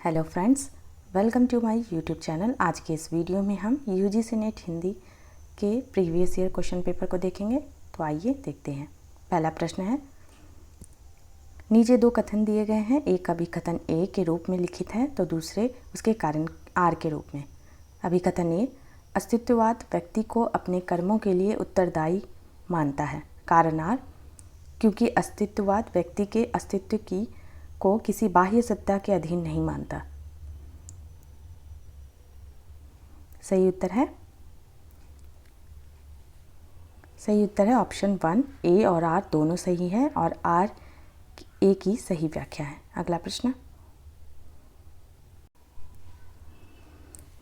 Hello friends, welcome to my YouTube channel. आज के इस वीडियो में हम यूजीसी नेट हिंदी के प्रीवियस ईयर क्वेश्चन पेपर को देखेंगे। तो आइए देखते हैं। पहला प्रश्न है, नीचे दो कथन दिए गए हैं। एक अभिकथन ए के रूप में लिखित है तो दूसरे उसके कारण आर के रूप में। अभिकथन ए, अस्तित्ववाद व्यक्ति को अपने कर्मों के लिए उत्तरदायी मानता है। कारण आर, क्योंकि अस्तित्ववाद व्यक्ति के अस्तित्व को किसी बाह्य सत्ता के अधीन नहीं मानता। सही उत्तर है ऑप्शन 1, ए और आर दोनों सही है और आर ए की सही व्याख्या है। अगला प्रश्न,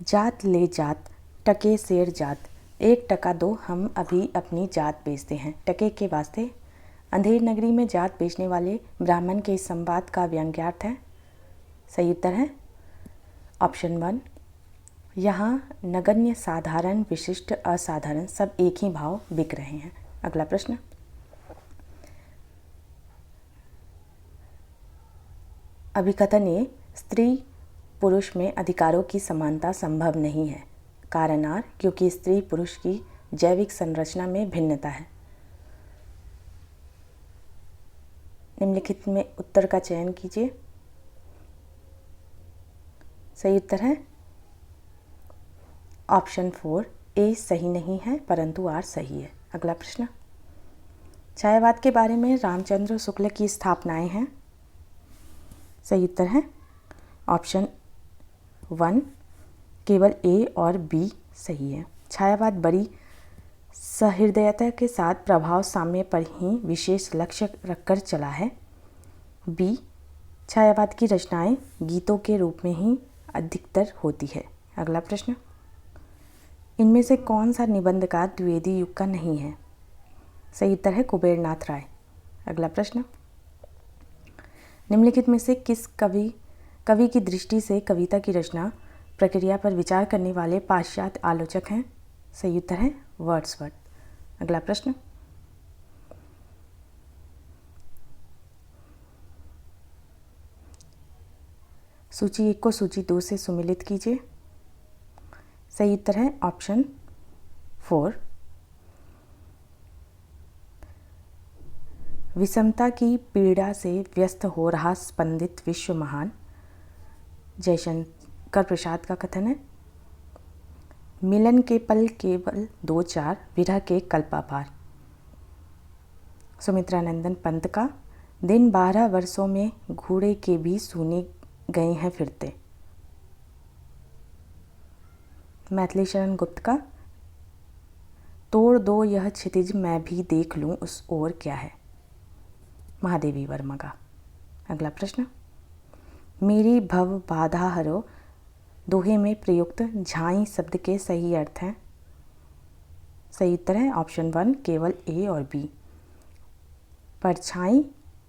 जात ले जात टके शेर जात, 1 टका दो हम अभी अपनी जात बेचते हैं। टके के वास्ते अंधेर नगरी में जात बेचने वाले ब्राह्मण के इस संवाद का व्यंग्यार्थ है। सही उत्तर है ऑप्शन 1, यहाँ नगण्य, साधारण, विशिष्ट, असाधारण सब एक ही भाव बिक रहे हैं। अगला प्रश्न, अभिकथन ए, स्त्री पुरुष में अधिकारों की समानता संभव नहीं है। कारण आर, क्योंकि स्त्री पुरुष की जैविक संरचना में भिन्नता है। निम्नलिखित में उत्तर का चयन कीजिए। सही उत्तर है ऑप्शन 4, ए सही नहीं है परंतु आर सही है। अगला प्रश्न, छायावाद के बारे में रामचंद्र शुक्ल की स्थापनाएं हैं। सही उत्तर है ऑप्शन 1, केवल ए और बी सही है। छायावाद बड़ी सहृदयता के साथ प्रभाव साम्य पर ही विशेष लक्ष्य रखकर चला है। बी, छायावाद की रचनाएं गीतों के रूप में ही अधिकतर होती है। अगला प्रश्न, इनमें से कौन सा निबंधकार द्विवेदी युग का नहीं है। सही उत्तर है कुबेरनाथ राय। अगला प्रश्न, निम्नलिखित में से किस कवि की दृष्टि से कविता की रचना प्रक्रिया पर विचार करने वाले पाश्चात्य आलोचक हैं। सही उत्तर है वर्ड्सवर्थ। अगला प्रश्न, सूची 1 को सूची 2 से सुमेलित कीजिए। सही उत्तर है ऑप्शन 4, विषमता की पीड़ा से व्यस्त हो रहा स्पंदित विश्व महान। जयशंकर प्रसाद का कथन है, मिलन के पल केवल 2-4, विरह के कल्पापार। सुमित्रानंदन पंत का, दिन 12 वर्षों में घोड़े के भी सुने गए हैं फिरते। मैथिली शरण गुप्त का, तोड़ दो यह क्षितिज मैं भी देख लूं उस ओर क्या है। महादेवी वर्मा का। अगला प्रश्न, मेरी भव बाधा हरो दोहे में प्रयुक्त झाई शब्द के सही अर्थ हैं। सही उत्तर है ऑप्शन 1, केवल ए और बी, परछाई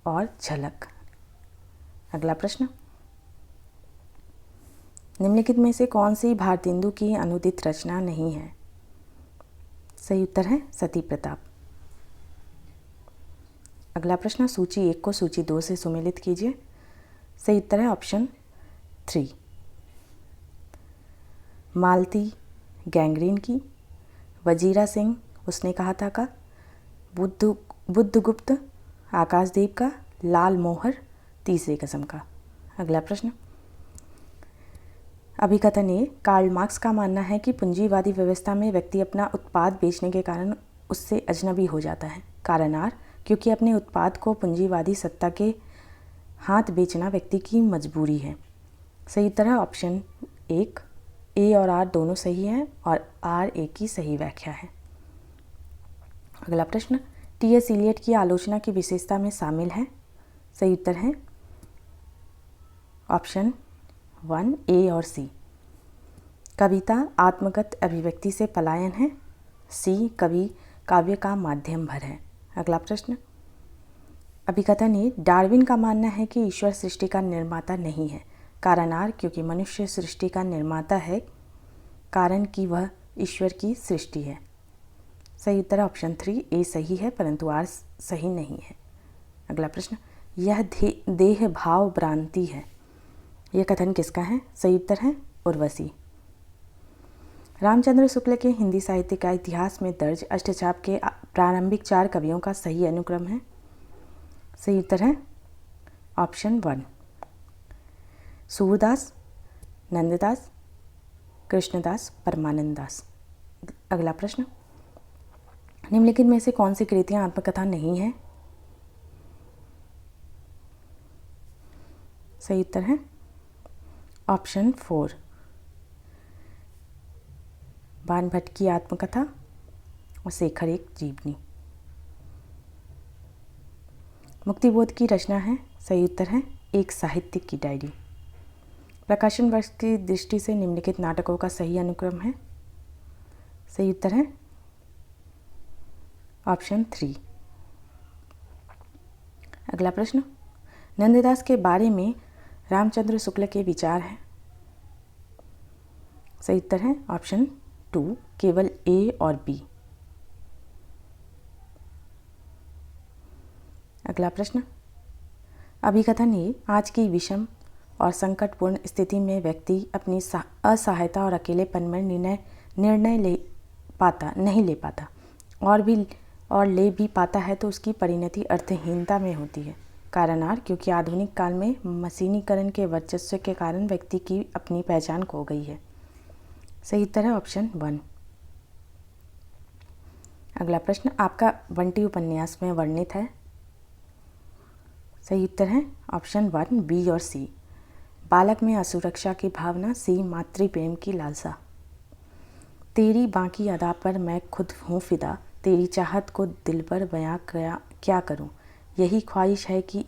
और झलक। अगला प्रश्न, निम्नलिखित में से कौन सी भारतेंदु की अनुदित रचना नहीं है। सही उत्तर है सती प्रताप। अगला प्रश्न, सूची 1 को सूची 2 से सुमेलित कीजिए। सही उत्तर है ऑप्शन 3, मालती गैंग्रीन की, वजीरा सिंह उसने कहा था का, बुद्धगुप्त आकाशदीप का, लाल मोहर तीसरी कसम का। अगला प्रश्न, अभिकथन ए, कार्ल मार्क्स का मानना है कि पूंजीवादी व्यवस्था में व्यक्ति अपना उत्पाद बेचने के कारण उससे अजनबी हो जाता है। कारण आर, क्योंकि अपने उत्पाद को पूंजीवादी सत्ता के हाथ बेचना व्यक्ति की मजबूरी है। सही उत्तर है ऑप्शन 1, ए और आर दोनों सही हैं और आर ए की सही व्याख्या है। अगला प्रश्न, टी.एस. इलियट की आलोचना की विशेषता में शामिल है। सही उत्तर है ऑप्शन 1, ए और सी, कविता आत्मगत अभिव्यक्ति से पलायन है। सी, कवि काव्य का माध्यम भर है। अगला प्रश्न, अभिकथन ए, डार्विन का मानना है कि ईश्वर सृष्टि का निर्माता नहीं है। कारण आर, क्योंकि मनुष्य सृष्टि का निर्माता है, कारण कि वह ईश्वर की सृष्टि है। सही उत्तर ऑप्शन 3, ए सही है परंतु आर सही नहीं है। अगला प्रश्न, यह देह भाव भ्रांति है। यह कथन किसका है? सही उत्तर है उर्वशी। रामचंद्र शुक्ल के हिंदी साहित्य का इतिहास में दर्ज अष्टचाप के प्रारंभिक 4 कवियों का सही अनुक्रम है? सही उत्तर है ऑप्शन 1, सूरदास, नंददास, कृष्णदास, परमानंद दास। अगला प्रश्न, निम्नलिखित में से कौन सी कृतियां आत्मकथा नहीं है? सही उत्तर है ऑप्शन 4, बाणभट्ट की आत्मकथा और शेखर एक जीवनी। मुक्तिबोध की रचना है? सही उत्तर है एक साहित्यिक की डायरी। प्रकाशन वर्ष की दृष्टि से निम्नलिखित नाटकों का सही अनुक्रम है? सही उत्तर है ऑप्शन 3। अगला प्रश्न, नंददास के बारे में रामचंद्र शुक्ल के विचार हैं? सही उत्तर है ऑप्शन 2, केवल ए और बी। अगला प्रश्न, अभिकथन ए, आज की विषम और संकटपूर्ण स्थिति में व्यक्ति अपनी असहायता और अकेलेपन में निर्णय नहीं ले पाता और ले भी पाता है तो उसकी परिणति अर्थहीनता में होती है। कारण आर, क्योंकि आधुनिक काल में मशीनीकरण के वर्चस्व के कारण व्यक्ति की अपनी पहचान खो गई है। सही उत्तर है ऑप्शन 1। अगला प्रश्न, आपका बंटी उपन्यास में वर्णित है? सही उत्तर है ऑप्शन 1, बी और सी। बालक में असुरक्षा की भावना, सी मातृ प्रेम की लालसा। तेरी बाकी अदा पर मैं खुद हूँ फिदा, तेरी चाहत को दिल पर बयां क्या करूँ, यही ख्वाहिश है कि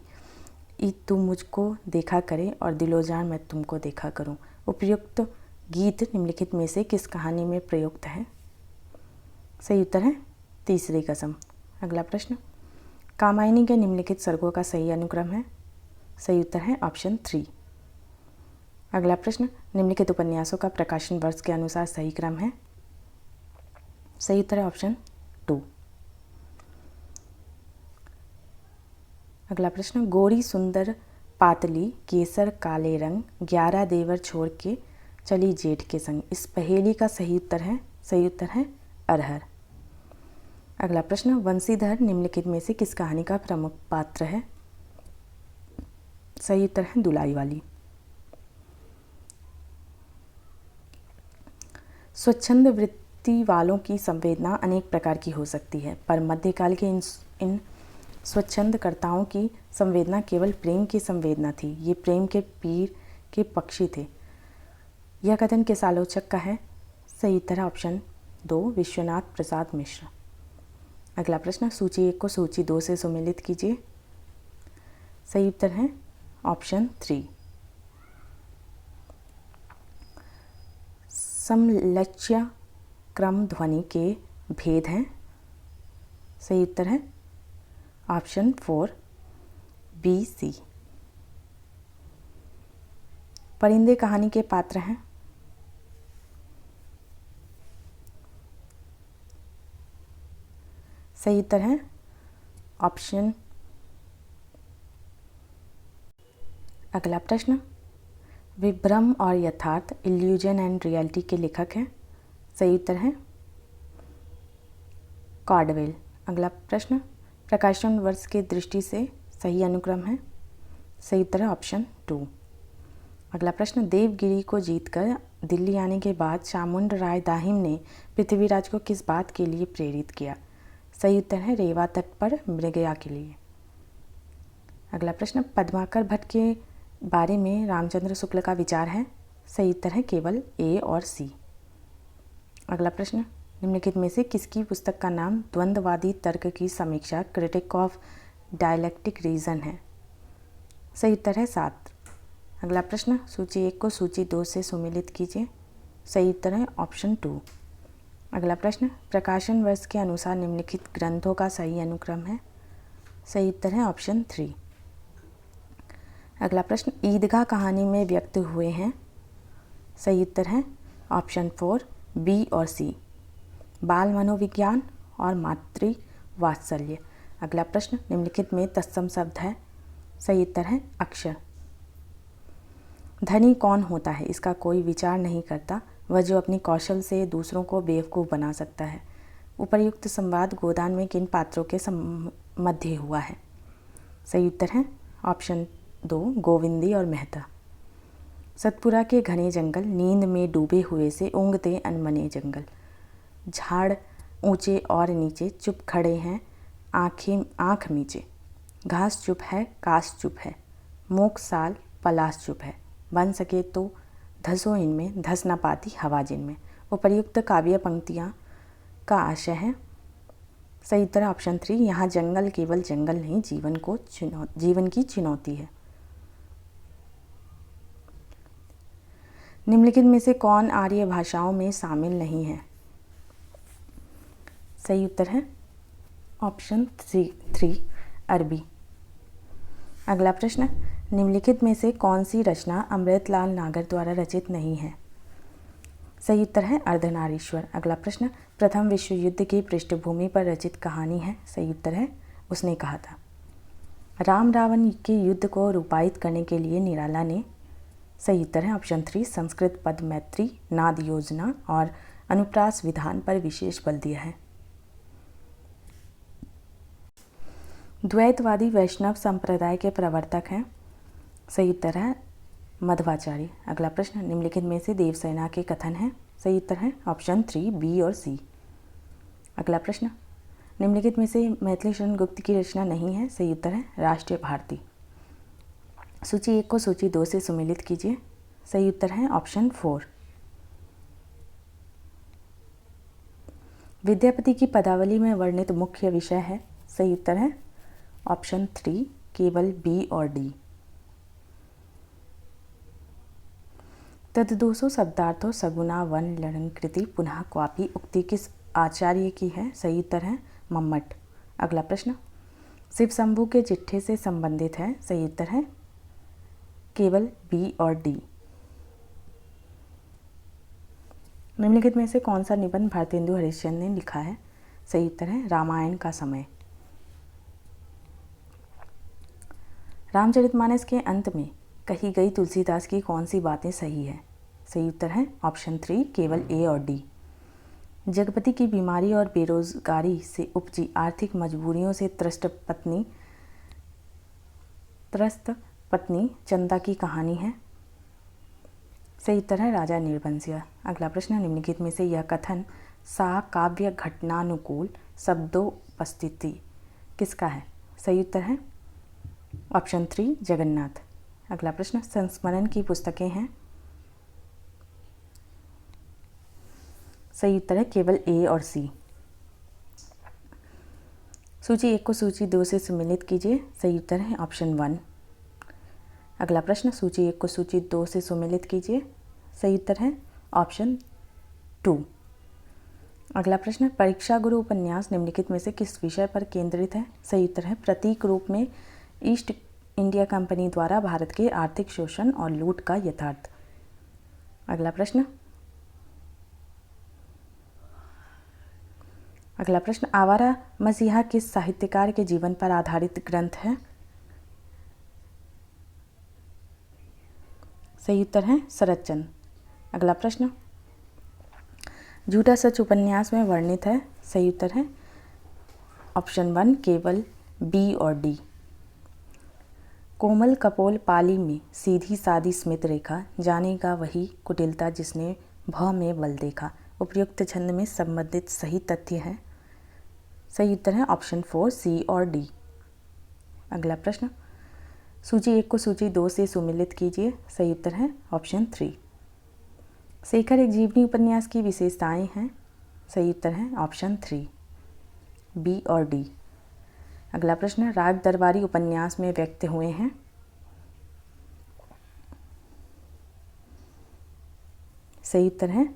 तू मुझको देखा करे और दिलो जान मैं तुमको देखा करूँ। उपयुक्त गीत निम्नलिखित में से किस कहानी में प्रयुक्त है? सही उत्तर है तीसरी कसम। अगला प्रश्न, कामायनी के निम्नलिखित सर्गों का सही अनुक्रम है? सही उत्तर है ऑप्शन 3। अगला प्रश्न, निम्नलिखित उपन्यासों का प्रकाशन वर्ष के अनुसार सही क्रम है? सही उत्तर है ऑप्शन 2। अगला प्रश्न, गोरी सुंदर पातली केसर काले रंग, 11 देवर छोड़ के चली जेठ के संग, इस पहेली का सही उत्तर है अरहर। अगला प्रश्न, वंशीधर निम्नलिखित में से किस कहानी का प्रमुख पात्र है? सही उत्तर है दुलाई वाली। स्वच्छंद वृत्ति वालों की संवेदना अनेक प्रकार की हो सकती है, पर मध्यकाल के इन स्वच्छंदकर्ताओं की संवेदना केवल प्रेम की संवेदना थी। ये प्रेम के पीर के पक्षी थे। यह कथन किस आलोचक का है? सही उत्तर है ऑप्शन 2, विश्वनाथ प्रसाद मिश्र। अगला प्रश्न, सूची 1 को सूची 2 से सुमेलित कीजिए। सही उत्तर है ऑप्शन 3। समलक्ष्य क्रम ध्वनि के भेद हैं? सही उत्तर है ऑप्शन 4, बी सी। परिंदे कहानी के पात्र हैं? सही उत्तर है ऑप्शन। अगला प्रश्न, विभ्रम और यथार्थ, इल्यूजन एंड रियलिटी के लेखक हैं? सही उत्तर है कॉर्डवेल। अगला प्रश्न, प्रकाशन वर्ष की दृष्टि से सही अनुक्रम है? सही उत्तर है ऑप्शन 2। अगला प्रश्न, देवगिरी को जीतकर दिल्ली आने के बाद चामुंड राय दाहिम ने पृथ्वीराज को किस बात के लिए प्रेरित किया? सही उत्तर है रेवा तट पर मृगया के लिए। अगला प्रश्न, पद्माकर भट्ट के बारे में रामचंद्र शुक्ल का विचार है? सही उत्तर है केवल ए और सी। अगला प्रश्न, निम्नलिखित में से किसकी पुस्तक का नाम द्वंद्ववादी तर्क की समीक्षा, क्रिटिक ऑफ डायलेक्टिक रीजन है? सही उत्तर है 7। अगला प्रश्न, सूची 1 को सूची 2 से सुमेलित कीजिए। सही उत्तर है ऑप्शन 2। अगला प्रश्न, प्रकाशन वर्ष के अनुसार निम्नलिखित ग्रंथों का सही अनुक्रम है? सही उत्तर है ऑप्शन 3। अगला प्रश्न, ईदगाह कहानी में व्यक्त हुए हैं? सही उत्तर है ऑप्शन 4, बी और सी, बाल मनोविज्ञान और मातृ वात्सल्य। अगला प्रश्न, निम्नलिखित में तत्सम शब्द है? सही उत्तर है अक्षर। धनी कौन होता है, इसका कोई विचार नहीं करता, वह जो अपनी कौशल से दूसरों को बेवकूफ़ बना सकता है। उपर्युक्त संवाद गोदान में किन पात्रों के मध्य हुआ है? सही उत्तर है ऑप्शन 2 गोविंदी और मेहता। सतपुरा के घने जंगल, नींद में डूबे हुए से ऊँघते अनमने जंगल। झाड़ ऊंचे और नीचे, चुप खड़े हैं आँख मीचे। घास चुप है, काश चुप है, मोक साल पलाश चुप है। बन सके तो धसो इनमें, धस न पाती हवा जिनमें। उपर्युक्त काव्य पंक्तियाँ का आशय है? सही उत्तर ऑप्शन 3 यहाँ जंगल केवल जंगल नहीं, जीवन की चुनौती है। निम्नलिखित में से कौन आर्य भाषाओं में शामिल नहीं है? सही उत्तर है ऑप्शन 3 अरबी। अगला प्रश्न, निम्नलिखित में से कौन सी रचना अमृतलाल नागर द्वारा रचित नहीं है? सही उत्तर है अर्धनारीश्वर। अगला प्रश्न, प्रथम विश्व युद्ध की पृष्ठभूमि पर रचित कहानी है? सही उत्तर है उसने कहा था। राम रावण के युद्ध को रूपायित करने के लिए निराला ने? सही उत्तर है ऑप्शन 3 संस्कृत पद मैत्री, नाद योजना और अनुप्रास विधान पर विशेष बल दिया है। द्वैतवादी वैष्णव संप्रदाय के प्रवर्तक हैं? सही उत्तर है मध्वाचार्य। अगला प्रश्न, निम्नलिखित में से देवसेना के कथन हैं? सही उत्तर है ऑप्शन 3 बी और सी। अगला प्रश्न, निम्नलिखित में से मैथिली शरण गुप्त की रचना नहीं है? सही उत्तर है राष्ट्रीय भारती। सूची 1 को सूची 2 से सुमेलित कीजिए। सही उत्तर है ऑप्शन 4। विद्यापति की पदावली में वर्णित मुख्य विषय है? सही उत्तर है ऑप्शन 3 केवल बी और डी। तद्दोषो शब्दार्थो सगुना वन ललंकृति पुनः क्वापि उक्ति किस आचार्य की है? सही उत्तर है मम्मट। अगला प्रश्न, शिव शंभू के चिट्ठे से संबंधित है? सही उत्तर है केवल बी और डी। निम्नलिखित में से कौन सा निबंध भारतेंदु हरिश्चंद्र ने लिखा है? सही उत्तर है रामायण का समय। रामचरितमानस के अंत में कही गई तुलसीदास की कौन सी बातें सही है? सही उत्तर है ऑप्शन 3 केवल ए और डी। जगपति की बीमारी और बेरोजगारी से उपजी आर्थिक मजबूरियों से त्रस्त पत्नी चंदा की कहानी है? सही उत्तर है राजा निर्बंसिया। अगला प्रश्न, निम्नलिखित में से यह कथन सा काव्य घटनानुकूल शब्दोपस्थिति किसका है? सही उत्तर है ऑप्शन 3 जगन्नाथ। अगला प्रश्न, संस्मरण की पुस्तकें हैं? सही उत्तर है केवल ए और सी। सूची 1 को सूची 2 से सम्मिलित कीजिए। सही उत्तर है ऑप्शन 1। अगला प्रश्न, सूची 1 को सूची 2 से सम्मिलित कीजिए। सही उत्तर है ऑप्शन 2। अगला प्रश्न, परीक्षा गुरु उपन्यास निम्नलिखित में से किस विषय पर केंद्रित है? सही उत्तर है प्रतीक रूप में ईस्ट इंडिया कंपनी द्वारा भारत के आर्थिक शोषण और लूट का यथार्थ। अगला प्रश्न, आवारा मसीहा किस साहित्यकार के जीवन पर आधारित ग्रंथ है? सही उत्तर है शरतचंद्र। अगला प्रश्न, झूठा सच उपन्यास में वर्णित है? सही उत्तर है ऑप्शन 1 केवल बी और डी। कोमल कपोल पाली में सीधी सादी स्मित रेखा, जानेगा वही कुटिलता जिसने भ में बल देखा। उपयुक्त छंद में संबंधित सही तथ्य है? सही उत्तर है ऑप्शन 4 सी और डी। अगला प्रश्न, सूची 1 को सूची 2 से सुमेलित कीजिए। सही उत्तर है ऑप्शन 3। शेखर एक जीवनी उपन्यास की विशेषताएं हैं? सही उत्तर है ऑप्शन 3 बी और डी। अगला प्रश्न, राग दरबारी उपन्यास में व्यक्त हुए हैं? सही उत्तर है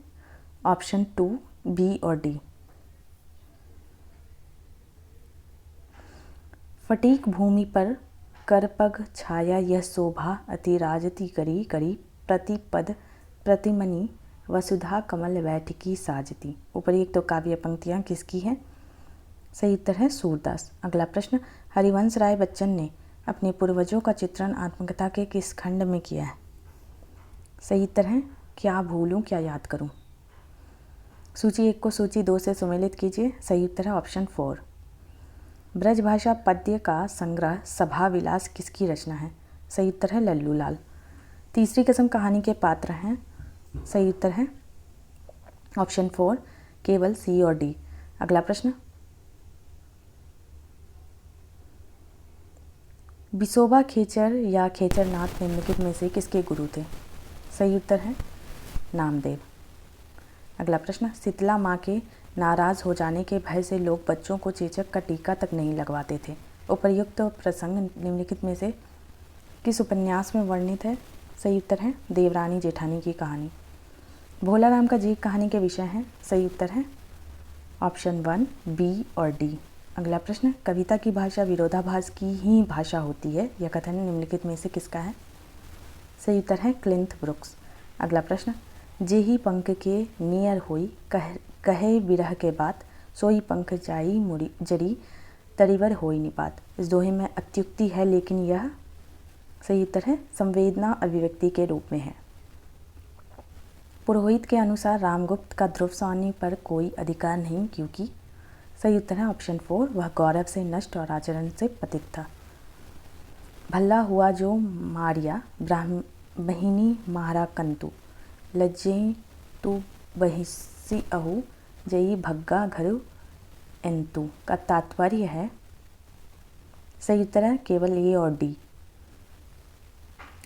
ऑप्शन 2 बी और डी। फटीक भूमि पर करपग छाया यह शोभा अति राजती करी करी प्रतिपद प्रतिमनी वसुधा कमल बैठकी साजती। उपर्युक्त तो काव्य पंक्तियाँ किसकी है? सही उत्तर है सूरदास। अगला प्रश्न, हरिवंश राय बच्चन ने अपने पूर्वजों का चित्रण आत्मकथा के किस खंड में किया है? सही उत्तर है क्या भूलूं क्या याद करूं। सूची 1 को सूची 2 से सुमेलित कीजिए। सही उत्तर है ऑप्शन 4। ब्रजभाषा पद्य का संग्रह सभा विलास किसकी रचना है। सही उत्तर है लल्लू लाल। तीसरी किस्म कहानी के पात्र हैं। सही उत्तर है ऑप्शन 4 केवल सी और डी। अगला प्रश्न, बिसोबा खेचर या खेचरनाथ निम्नलिखित में से किसके गुरु थे। सही उत्तर है नामदेव। अगला प्रश्न, शीतला माँ के नाराज हो जाने के भय से लोग बच्चों को चेचक का टीका तक नहीं लगवाते थे। उपर्युक्त प्रसंग निम्नलिखित में से किस उपन्यास में वर्णित है। सही उत्तर है देवरानी जेठानी की कहानी। भोला राम का जीव कहानी के विषय हैं। सही उत्तर है ऑप्शन 1 बी और डी। अगला प्रश्न, कविता की भाषा विरोधाभास की ही भाषा होती है, यह कथन निम्नलिखित में से किसका है। सही उत्तर है क्लिंथ ब्रुक्स। अगला प्रश्न, जेही पंख के नियर होई कहे विरह के बात, सोई पंख जाई मुड़ी जरी तरीवर होई निपात। इस दोहे में अत्युक्ति है लेकिन यह सही उत्तर है संवेदना अभिव्यक्ति के रूप में है। पुरोहित के अनुसार रामगुप्त का ध्रुव स्वामी पर कोई अधिकार नहीं क्योंकि। सही उत्तर है ऑप्शन 4 वह गौरव से नष्ट और आचरण से पतित था। भल्ला हुआ जो मारिया बहिनी मारा कंतु, लज्जे तू बहिसी अहू जई भग्गा घरु एंतु का तात्पर्य है। सही उत्तर है केवल ए और डी।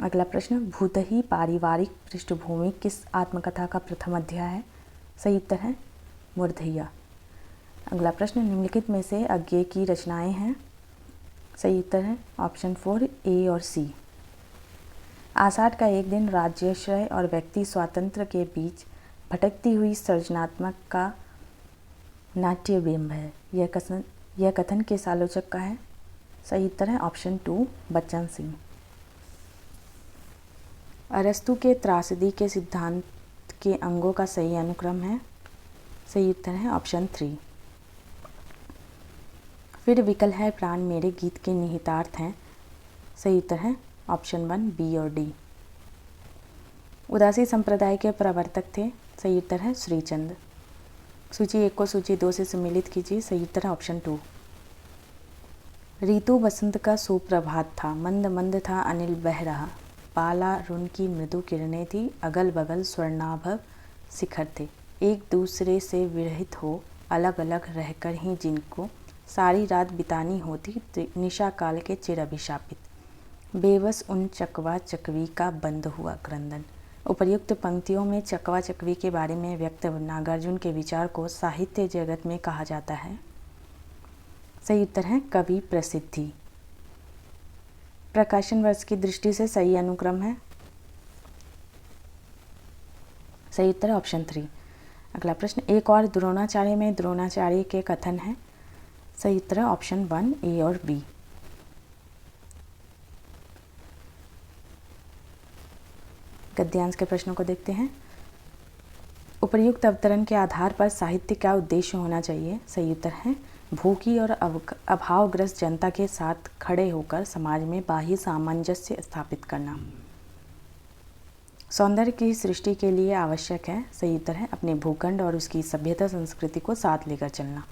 अगला प्रश्न, भूतही पारिवारिक पृष्ठभूमि किस आत्मकथा का प्रथम अध्याय है। सही उत्तर है मूर्धैया। अगला प्रश्न, निम्नलिखित में से अज्ञेय की रचनाएं हैं। सही उत्तर है ऑप्शन 4 ए और सी। आषाढ़ का एक दिन राज्याश्रय और व्यक्ति स्वातंत्र्य के बीच भटकती हुई सृजनात्मक का नाट्यबिंब है, यह कथन किस आलोचक का है। सही उत्तर है ऑप्शन 2 बच्चन सिंह। अरस्तु के त्रासदी के सिद्धांत के अंगों का सही अनुक्रम है। सही उत्तर है ऑप्शन 3। फिर विकल है प्राण मेरे गीत के निहितार्थ हैं। सही उत्तर है ऑप्शन 1 बी और डी। उदासी संप्रदाय के प्रवर्तक थे। सही उत्तर है श्रीचंद। सूची 1 को सूची 2 से सम्मिलित कीजिए। सही उत्तर है ऑप्शन 2। ऋतु बसंत का सुप्रभात था, मंद मंद था अनिल बह रहा, पाला रुन की मृदु किरणें थी, अगल बगल स्वर्णाभ शिखर थे, एक दूसरे से विरहित हो अलग अलग रहकर ही जिनको सारी रात बितानी होती निशा काल के चिर अभिशापित, बेबस उन चकवा चकवी का बंद हुआ क्रंदन। उपर्युक्त पंक्तियों में चकवा चकवी के बारे में व्यक्त नागार्जुन के विचार को साहित्य जगत में कहा जाता है। सही उत्तर है कवि प्रसिद्धि। प्रकाशन वर्ष की दृष्टि से सही अनुक्रम है। सही उत्तर ऑप्शन 3। अगला प्रश्न, एक और द्रोणाचार्य में द्रोणाचार्य के कथन है। सही उत्तर ऑप्शन 1 ए और बी। गद्यांश के प्रश्नों को देखते हैं। उपर्युक्त अवतरण के आधार पर साहित्य का उद्देश्य होना चाहिए। सही उत्तर है भूखी और अभावग्रस्त जनता के साथ खड़े होकर समाज में बाह्य सामंजस्य स्थापित करना। सौंदर्य की सृष्टि के लिए आवश्यक है। सही उत्तर है अपने भूखंड और उसकी सभ्यता संस्कृति को साथ लेकर चलना।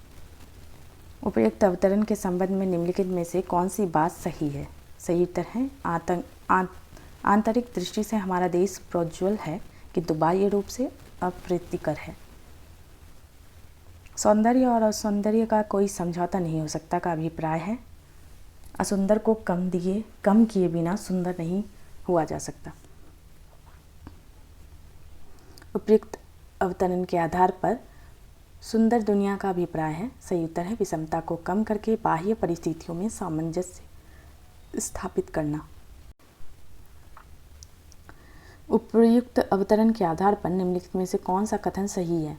उपर्युक्त अवतरण के संबंध में निम्नलिखित में से कौन सी बात सही है। सही उत्तर है आंतरिक दृष्टि से हमारा देश प्रोज्वल है किंतु बाह्य रूप से अप्रीतिकर है। सौंदर्य और असौंदर्य का कोई समझौता नहीं हो सकता का अभिप्राय है। असुंदर को कम किए बिना सुंदर नहीं हुआ जा सकता। उपयुक्त अवतरण के आधार पर सुंदर दुनिया का अभिप्राय है। सही उत्तर है विषमता को कम करके बाह्य परिस्थितियों में सामंजस्य स्थापित करना। उपयुक्त अवतरण के आधार पर निम्नलिखित में से कौन सा कथन सही है।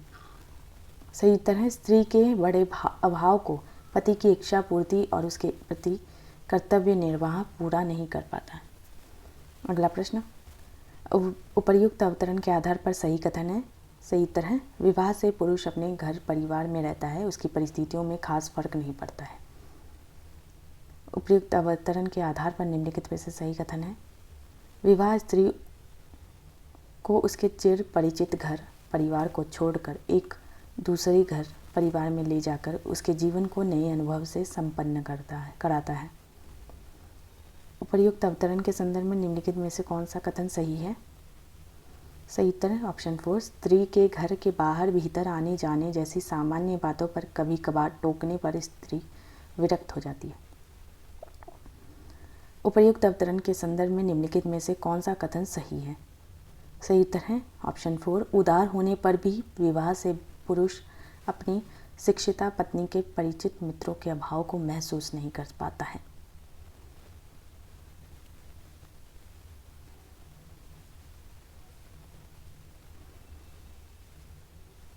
सही उत्तर है स्त्री के बड़े अभाव को पति की इच्छा पूर्ति और उसके प्रति कर्तव्य निर्वाह पूरा नहीं कर पाता है। अगला प्रश्न, उपर्युक्त अवतरण के आधार पर सही कथन है। सही उत्तर है विवाह से पुरुष अपने घर परिवार में रहता है, उसकी परिस्थितियों में खास फर्क नहीं पड़ता है। उपयुक्त अवतरण के आधार पर निम्नलिखित में से सही कथन है विवाह स्त्री को उसके चिर परिचित घर परिवार को छोड़कर एक दूसरे घर परिवार में ले जाकर उसके जीवन को नए अनुभव से संपन्न कराता है। उपर्युक्त अवतरण के संदर्भ में निम्नलिखित में से कौन सा कथन सही है? सही उत्तर है ऑप्शन 4। स्त्री के घर के बाहर भीतर आने जाने जैसी सामान्य बातों पर कभी कभार टोकने पर स्त्री विरक्त हो जाती है। उपर्युक्त अवतरण के संदर्भ में निम्नलिखित में से कौन सा कथन सही है? सही उत्तर है ऑप्शन 4। उदार होने पर भी विवाह से पुरुष अपनी शिक्षिता पत्नी के परिचित मित्रों के अभाव को महसूस नहीं कर पाता है।